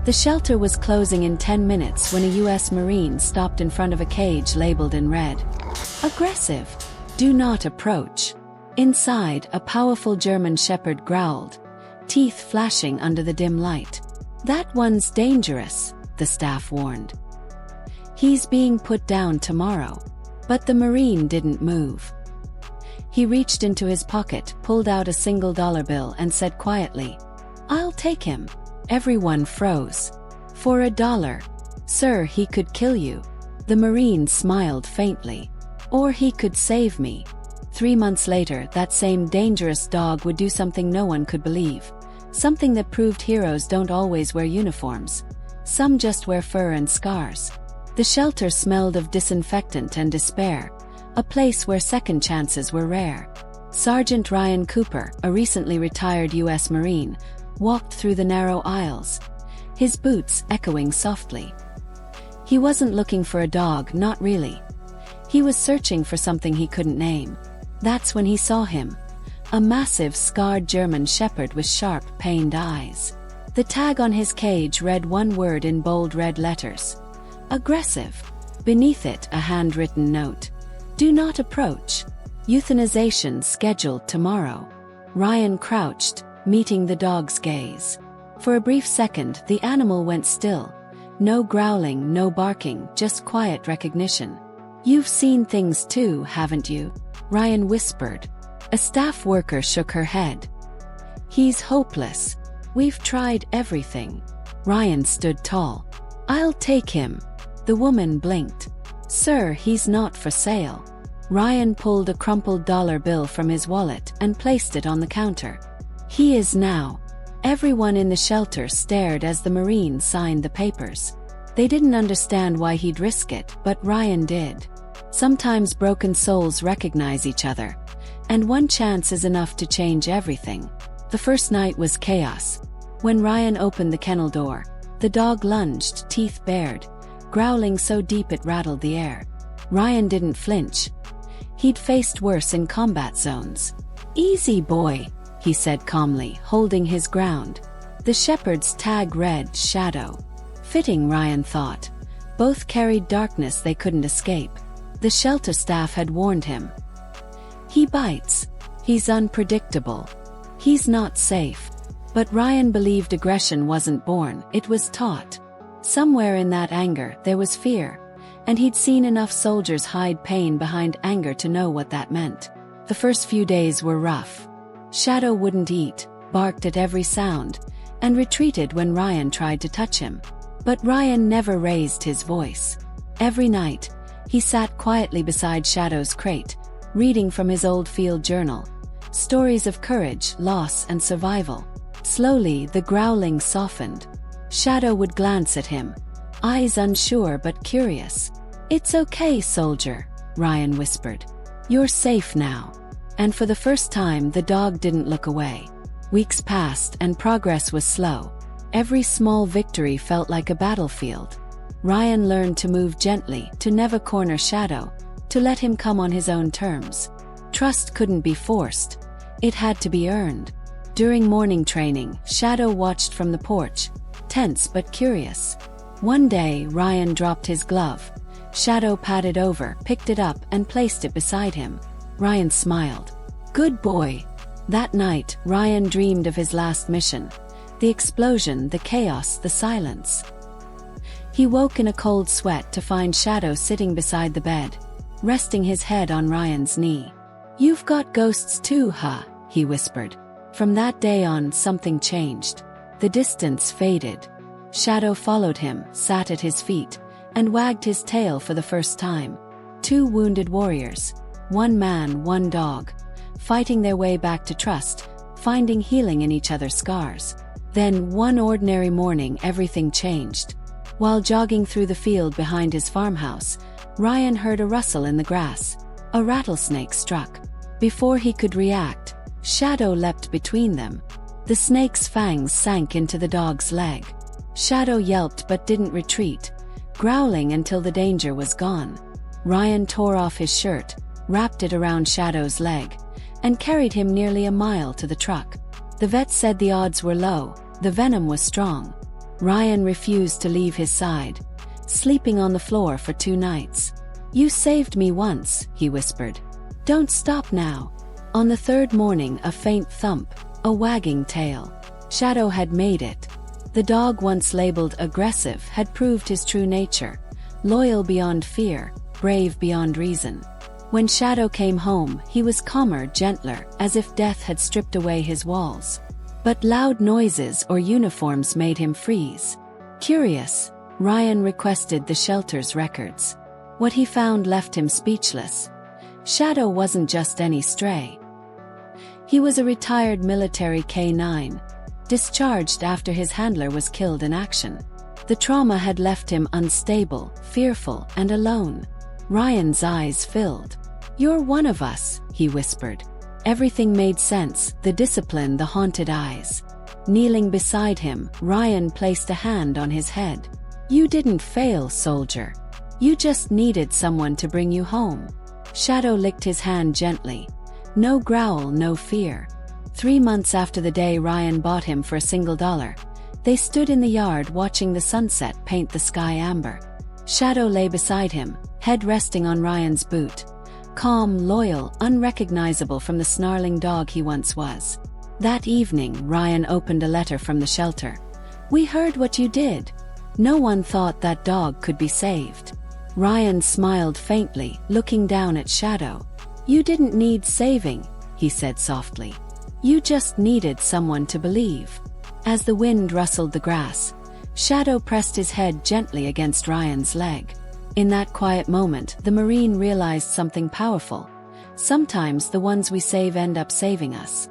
The shelter was closing in 10 minutes when a U.S. Marine stopped in front of a cage labeled in red, "Aggressive. Do not approach." Inside, a powerful German shepherd growled, teeth flashing under the dim light. "That one's dangerous," the staff warned. "He's being put down tomorrow." But the Marine didn't move. He reached into his pocket, pulled out a $1 bill and said quietly, "I'll take him." Everyone froze. "For $1. Sir, he could kill you." The Marine smiled faintly. "Or he could save me." 3 months later, that same dangerous dog would do something no one could believe. Something that proved heroes don't always wear uniforms. Some just wear fur and scars. The shelter smelled of disinfectant and despair, a place where second chances were rare. Sergeant Ryan Cooper, a recently retired U.S. Marine, walked through the narrow aisles, his boots echoing softly. He wasn't looking for a dog, not really. He was searching for something he couldn't name. That's when he saw him, a massive, scarred German shepherd with sharp, pained eyes. The tag on his cage read one word in bold red letters: "Aggressive." Beneath it, a handwritten note: "Do not approach. Euthanization scheduled tomorrow." Ryan crouched, meeting the dog's gaze. For a brief second, the animal went still. No growling, no barking, just quiet recognition. "You've seen things too, haven't you?" Ryan whispered. A staff worker shook her head. "He's hopeless. We've tried everything." Ryan stood tall. "I'll take him." The woman blinked. "Sir, he's not for sale." Ryan pulled a crumpled dollar bill from his wallet and placed it on the counter. "He is now." Everyone in the shelter stared as the Marine signed the papers. They didn't understand why he'd risk it, but Ryan did. Sometimes broken souls recognize each other, and one chance is enough to change everything. The first night was chaos. When Ryan opened the kennel door, the dog lunged, teeth bared, growling so deep it rattled the air. Ryan didn't flinch. He'd faced worse in combat zones. "Easy, boy," he said calmly, holding his ground. The shepherd's tag read "Shadow." Fitting, Ryan thought. Both carried darkness they couldn't escape. The shelter staff had warned him. "He bites. He's unpredictable. He's not safe." But Ryan believed aggression wasn't born, it was taught. Somewhere in that anger, there was fear, and he'd seen enough soldiers hide pain behind anger to know what that meant. The first few days were rough. Shadow wouldn't eat, barked at every sound, and retreated when Ryan tried to touch him. But Ryan never raised his voice. Every night, he sat quietly beside Shadow's crate, reading from his old field journal. Stories of courage, loss, and survival. Slowly, the growling softened. Shadow would glance at him, eyes unsure but curious. "It's okay, soldier," Ryan whispered. "You're safe now." And for the first time, the dog didn't look away. Weeks passed and progress was slow. Every small victory felt like a battlefield. Ryan learned to move gently, to never corner Shadow, to let him come on his own terms. Trust couldn't be forced. It had to be earned. During morning training, Shadow watched from the porch, tense but curious. One day, Ryan dropped his glove. Shadow padded over, picked it up, and placed it beside him. Ryan smiled. "Good boy." That night, Ryan dreamed of his last mission. The explosion, the chaos, the silence. He woke in a cold sweat to find Shadow sitting beside the bed, resting his head on Ryan's knee. "You've got ghosts too, huh?" he whispered. From that day on, something changed. The distance faded. Shadow followed him, sat at his feet, and wagged his tail for the first time. Two wounded warriors. One man, one dog. Fighting their way back to trust, finding healing in each other's scars. Then, one ordinary morning, everything changed. While jogging through the field behind his farmhouse, Ryan heard a rustle in the grass. A rattlesnake struck. Before he could react, Shadow leapt between them. The snake's fangs sank into the dog's leg. Shadow yelped but didn't retreat, growling until the danger was gone. Ryan tore off his shirt, wrapped it around Shadow's leg, and carried him nearly a mile to the truck. The vet said the odds were low, the venom was strong. Ryan refused to leave his side, sleeping on the floor for 2 nights. "You saved me once," he whispered. "Don't stop now." On the 3rd morning, a faint thump, a wagging tail. Shadow had made it. The dog, once labeled aggressive, had proved his true nature, loyal beyond fear, brave beyond reason. When Shadow came home, he was calmer, gentler, as if death had stripped away his walls. But loud noises or uniforms made him freeze. Curious, Ryan requested the shelter's records. What he found left him speechless. Shadow wasn't just any stray. He was a retired military K-9, discharged after his handler was killed in action. The trauma had left him unstable, fearful, and alone. Ryan's eyes filled. "You're one of us," he whispered. Everything made sense, the discipline, the haunted eyes. Kneeling beside him, Ryan placed a hand on his head. "You didn't fail, soldier. You just needed someone to bring you home." Shadow licked his hand gently. No growl, no fear. 3 months after the day Ryan bought him for $1, they stood in the yard watching the sunset paint the sky amber. Shadow lay beside him, head resting on Ryan's boot. Calm, loyal, unrecognizable from the snarling dog he once was. That evening, Ryan opened a letter from the shelter. "We heard what you did. No one thought that dog could be saved." Ryan smiled faintly, looking down at Shadow. "You didn't need saving," he said softly. "You just needed someone to believe." As the wind rustled the grass, Shadow pressed his head gently against Ryan's leg. In that quiet moment, the Marine realized something powerful. Sometimes the ones we save end up saving us.